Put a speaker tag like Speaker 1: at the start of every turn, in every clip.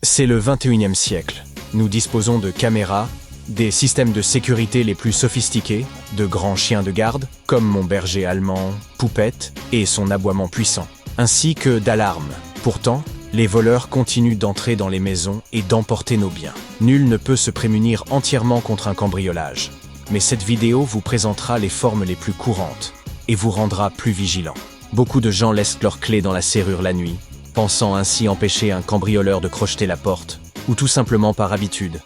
Speaker 1: C'est le 21e siècle. Nous disposons de caméras, des systèmes de sécurité les plus sophistiqués, de grands chiens de garde, comme mon berger allemand, Poupette, et son aboiement puissant, ainsi que d'alarmes. Pourtant, les voleurs continuent d'entrer dans les maisons et d'emporter nos biens. Nul ne peut se prémunir entièrement contre un cambriolage. Mais cette vidéo vous présentera les formes les plus courantes et vous rendra plus vigilant. Beaucoup de gens laissent leurs clés dans la serrure la nuit, pensant ainsi empêcher un cambrioleur de crocheter la porte, ou tout simplement par habitude.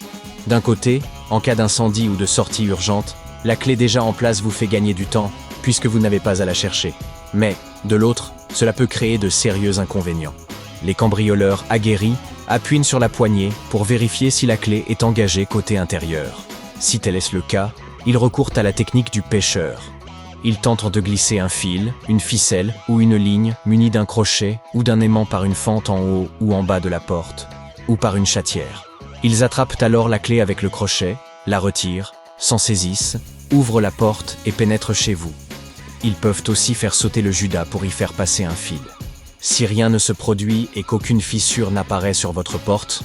Speaker 1: D'un côté, en cas d'incendie ou de sortie urgente, la clé déjà en place vous fait gagner du temps, puisque vous n'avez pas à la chercher. Mais, de l'autre, cela peut créer de sérieux inconvénients. Les cambrioleurs aguerris appuient sur la poignée pour vérifier si la clé est engagée côté intérieur. Si tel est le cas, ils recourent à la technique du pêcheur. Ils tentent de glisser un fil, une ficelle ou une ligne munie d'un crochet ou d'un aimant par une fente en haut ou en bas de la porte, ou par une chatière. Ils attrapent alors la clé avec le crochet, la retirent, s'en saisissent, ouvrent la porte et pénètrent chez vous. Ils peuvent aussi faire sauter le judas pour y faire passer un fil. Si rien ne se produit et qu'aucune fissure n'apparaît sur votre porte,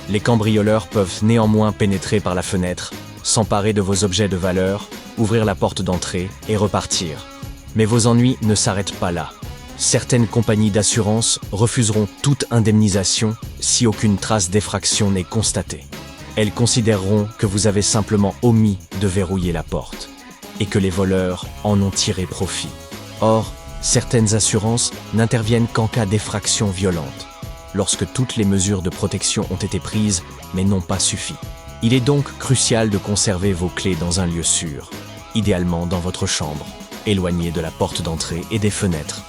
Speaker 1: les cambrioleurs peuvent néanmoins pénétrer par la fenêtre, s'emparer de vos objets de valeur, ouvrir la porte d'entrée et repartir. Mais vos ennuis ne s'arrêtent pas là. Certaines compagnies d'assurance refuseront toute indemnisation si aucune trace d'effraction n'est constatée. Elles considéreront que vous avez simplement omis de verrouiller la porte et que les voleurs en ont tiré profit. Or, certaines assurances n'interviennent qu'en cas d'effraction violente, lorsque toutes les mesures de protection ont été prises mais n'ont pas suffi. Il est donc crucial de conserver vos clés dans un lieu sûr, idéalement dans votre chambre, éloigné de la porte d'entrée et des fenêtres.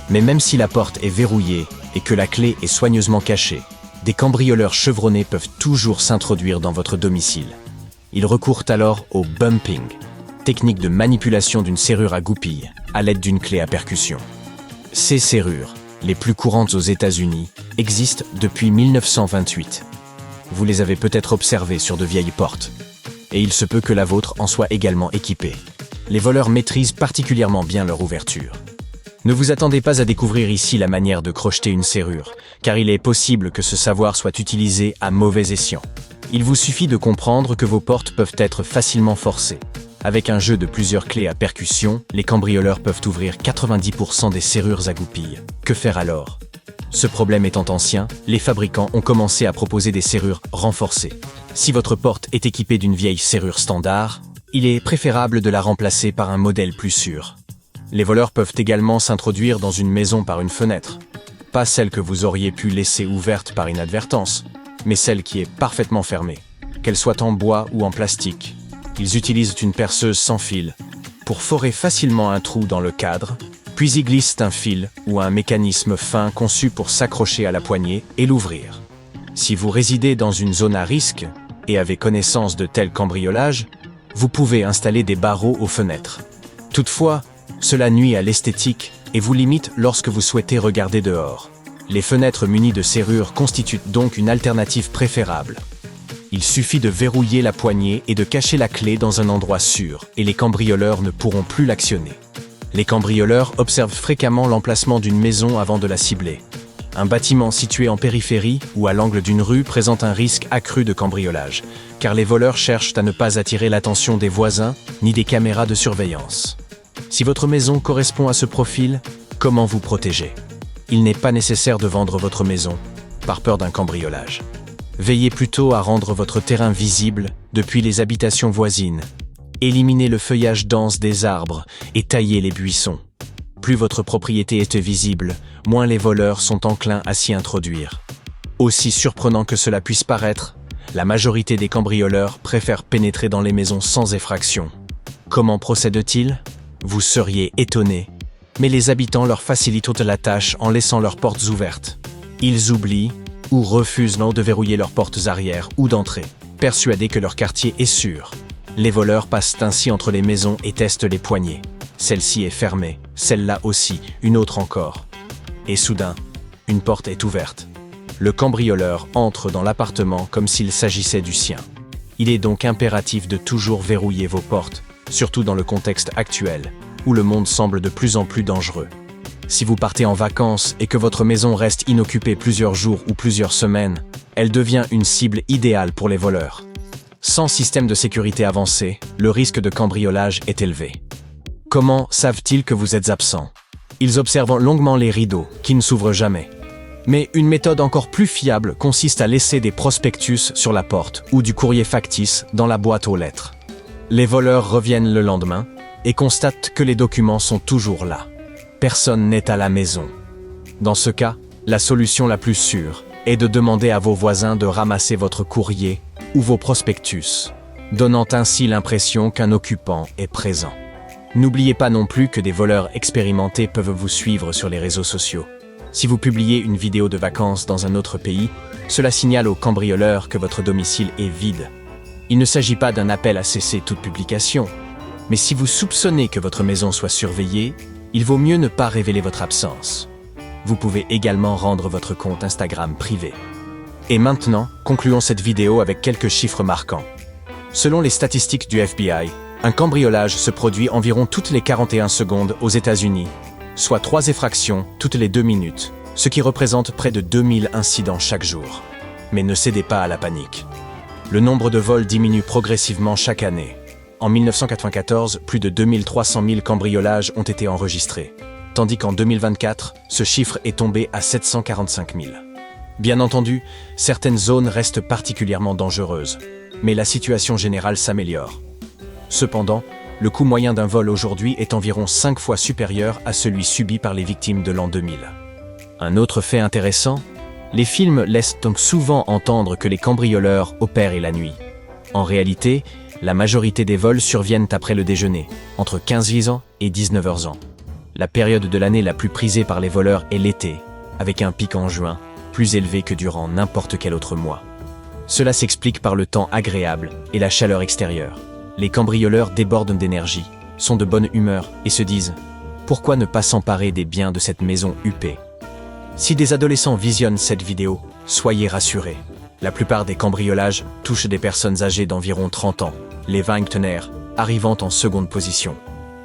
Speaker 1: Mais même si la porte est verrouillée et que la clé est soigneusement cachée, des cambrioleurs chevronnés peuvent toujours s'introduire dans votre domicile. Ils recourent alors au bumping, technique de manipulation d'une serrure à goupille à l'aide d'une clé à percussion. Ces serrures, les plus courantes aux États-Unis, existent depuis 1928. Vous les avez peut-être observées sur de vieilles portes. Et il se peut que la vôtre en soit également équipée. Les voleurs maîtrisent particulièrement bien leur ouverture. Ne vous attendez pas à découvrir ici la manière de crocheter une serrure, car il est possible que ce savoir soit utilisé à mauvais escient. Il vous suffit de comprendre que vos portes peuvent être facilement forcées. Avec un jeu de plusieurs clés à percussion, les cambrioleurs peuvent ouvrir 90% des serrures à goupilles. Que faire alors ? Ce problème étant ancien, les fabricants ont commencé à proposer des serrures renforcées. Si votre porte est équipée d'une vieille serrure standard, il est préférable de la remplacer par un modèle plus sûr. Les voleurs peuvent également s'introduire dans une maison par une fenêtre. Pas celle que vous auriez pu laisser ouverte par inadvertance, mais celle qui est parfaitement fermée, qu'elle soit en bois ou en plastique. Ils utilisent une perceuse sans fil pour forer facilement un trou dans le cadre, puis y glissent un fil ou un mécanisme fin conçu pour s'accrocher à la poignée et l'ouvrir. Si vous résidez dans une zone à risque et avez connaissance de tels cambriolages, vous pouvez installer des barreaux aux fenêtres. Toutefois, cela nuit à l'esthétique et vous limite lorsque vous souhaitez regarder dehors. Les fenêtres munies de serrures constituent donc une alternative préférable. Il suffit de verrouiller la poignée et de cacher la clé dans un endroit sûr et les cambrioleurs ne pourront plus l'actionner. Les cambrioleurs observent fréquemment l'emplacement d'une maison avant de la cibler. Un bâtiment situé en périphérie ou à l'angle d'une rue présente un risque accru de cambriolage, car les voleurs cherchent à ne pas attirer l'attention des voisins ni des caméras de surveillance. Si votre maison correspond à ce profil, comment vous protéger ? Il n'est pas nécessaire de vendre votre maison, par peur d'un cambriolage. Veillez plutôt à rendre votre terrain visible depuis les habitations voisines. Éliminez le feuillage dense des arbres et taillez les buissons. Plus votre propriété est visible, moins les voleurs sont enclins à s'y introduire. Aussi surprenant que cela puisse paraître, la majorité des cambrioleurs préfèrent pénétrer dans les maisons sans effraction. Comment procèdent-ils ? Vous seriez étonné, mais les habitants leur facilitent la tâche en laissant leurs portes ouvertes. Ils oublient ou refusent de verrouiller leurs portes arrière ou d'entrée, persuadés que leur quartier est sûr. Les voleurs passent ainsi entre les maisons et testent les poignées. Celle-ci est fermée, celle-là aussi, une autre encore. Et soudain, une porte est ouverte. Le cambrioleur entre dans l'appartement comme s'il s'agissait du sien. Il est donc impératif de toujours verrouiller vos portes, surtout dans le contexte actuel, où le monde semble de plus en plus dangereux. Si vous partez en vacances et que votre maison reste inoccupée plusieurs jours ou plusieurs semaines, Elle devient une cible idéale pour les voleurs. Sans système de sécurité avancé, le risque de cambriolage est élevé. Comment savent-ils que vous êtes absent? Ils observent longuement les rideaux, qui ne s'ouvrent jamais. Mais une méthode encore plus fiable consiste à laisser des prospectus sur la porte ou du courrier factice dans la boîte aux lettres. Les voleurs reviennent le lendemain et constatent que les documents sont toujours là. Personne n'est à la maison. Dans ce cas, la solution la plus sûre est de demander à vos voisins de ramasser votre courrier ou vos prospectus, donnant ainsi l'impression qu'un occupant est présent. N'oubliez pas non plus que des voleurs expérimentés peuvent vous suivre sur les réseaux sociaux. Si vous publiez une vidéo de vacances dans un autre pays, cela signale aux cambrioleurs que votre domicile est vide. Il ne s'agit pas d'un appel à cesser toute publication, mais si vous soupçonnez que votre maison soit surveillée, il vaut mieux ne pas révéler votre absence. Vous pouvez également rendre votre compte Instagram privé. Et maintenant, concluons cette vidéo avec quelques chiffres marquants. Selon les statistiques du FBI, un cambriolage se produit environ toutes les 41 secondes aux États-Unis, soit 3 effractions toutes les 2 minutes, ce qui représente près de 2000 incidents chaque jour. Mais ne cédez pas à la panique. Le nombre de vols diminue progressivement chaque année. En 1994, plus de 2300 000 cambriolages ont été enregistrés, tandis qu'en 2024, ce chiffre est tombé à 745 000. Bien entendu, certaines zones restent particulièrement dangereuses, mais la situation générale s'améliore. Cependant, le coût moyen d'un vol aujourd'hui est environ 5 fois supérieur à celui subi par les victimes de l'an 2000. Un autre fait intéressant, les films laissent donc souvent entendre que les cambrioleurs opèrent la nuit. En réalité, la majorité des vols surviennent après le déjeuner, entre 15h et 19h. La période de l'année la plus prisée par les voleurs est l'été, avec un pic en juin, plus élevé que durant n'importe quel autre mois. Cela s'explique par le temps agréable et la chaleur extérieure. Les cambrioleurs débordent d'énergie, sont de bonne humeur et se disent « Pourquoi ne pas s'emparer des biens de cette maison huppée ?» Si des adolescents visionnent cette vidéo, soyez rassurés. La plupart des cambriolages touchent des personnes âgées d'environ 30 ans, les vingtenaires arrivant en seconde position.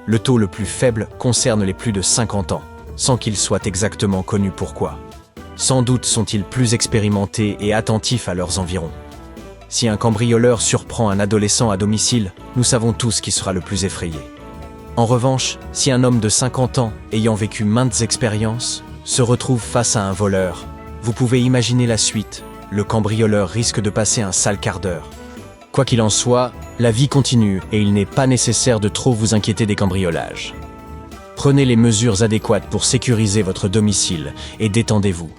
Speaker 1: Le taux le plus faible concerne les plus de 50 ans, sans qu'il soit exactement connu pourquoi. Sans doute sont-ils plus expérimentés et attentifs à leurs environs. Si un cambrioleur surprend un adolescent à domicile, nous savons tous qui sera le plus effrayé. En revanche, si un homme de 50 ans, ayant vécu maintes expériences, se retrouve face à un voleur, vous pouvez imaginer la suite. Le cambrioleur risque de passer un sale quart d'heure. Quoi qu'il en soit, la vie continue et il n'est pas nécessaire de trop vous inquiéter des cambriolages. Prenez les mesures adéquates pour sécuriser votre domicile et détendez-vous.